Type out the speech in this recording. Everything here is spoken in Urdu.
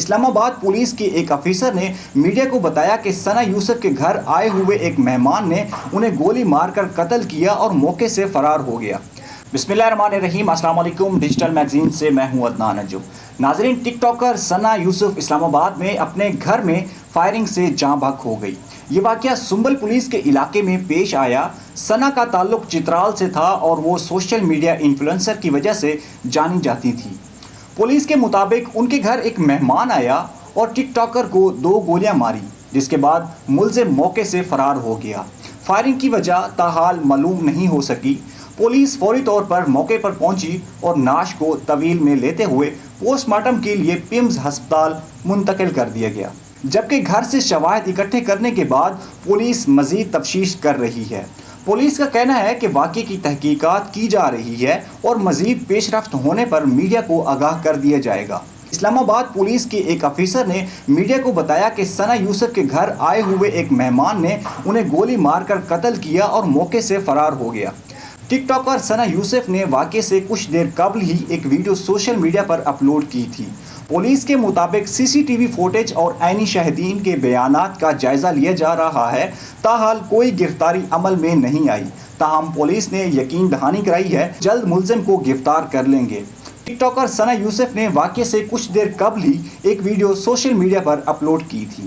اسلام آباد پولیس کے ایک افیسر نے میڈیا کو بتایا کہ ثنا یوسف کے گھر آئے ہوئے ایک مہمان نے انہیں گولی مار کر قتل کیا اور موقع سے فرار ہو گیا۔ بسم اللہ الرحمن الرحیم، السلام علیکم۔ ڈیجیٹل میگزین سے میں ہوں عدنان نجم۔ ناظرین، ٹک ٹاکر ثنا یوسف اسلام آباد میں اپنے گھر میں فائرنگ سے جاں بحق ہو گئی۔ یہ واقعہ سنبل پولیس کے علاقے میں پیش آیا۔ ثنا کا تعلق چترال سے تھا اور وہ سوشل میڈیا انفلوئنسر کی وجہ سے جانی جاتی تھی۔ پولیس کے مطابق ان کے گھر ایک مہمان آیا اور ٹک ٹاکر کو 2 گولیاں ماری، جس کے بعد ملزم موقع سے فرار ہو گیا۔ فائرنگ کی وجہ تاحال معلوم نہیں ہو سکی۔ پولیس فوری طور پر موقع پر پہنچی اور نعش کو طویل میں لیتے ہوئے پوسٹ مارٹم کے لیے پیمز ہسپتال منتقل کر دیا گیا، جبکہ گھر سے شواہد اکٹھے کرنے کے بعد پولیس مزید تفتیش کر رہی ہے۔ پولیس کا کہنا ہے کہ واقعے کی تحقیقات کی جا رہی ہے اور مزید پیش رفت ہونے پر میڈیا کو آگاہ کر دیا جائے گا۔ اسلام آباد پولیس کے ایک افیسر نے میڈیا کو بتایا کہ ثنا یوسف کے گھر آئے ہوئے ایک مہمان نے انہیں گولی مار کر قتل کیا اور موقع سے فرار ہو گیا۔ ٹک ٹاکر ثنا یوسف نے واقعے سے کچھ دیر قبل ہی ایک ویڈیو سوشل میڈیا پر اپلوڈ کی تھی۔ پولیس کے مطابق سی سی ٹی وی فوٹیج اور عینی شاہدین کے بیانات کا جائزہ لیا جا رہا ہے۔ تاحال کوئی گرفتاری عمل میں نہیں آئی، تاہم پولیس نے یقین دہانی کرائی ہے جلد ملزم کو گرفتار کر لیں گے۔ ٹک ٹاکر ثنا یوسف نے واقعے سے کچھ دیر قبل ہی ایک ویڈیو سوشل میڈیا پر اپلوڈ کی تھی۔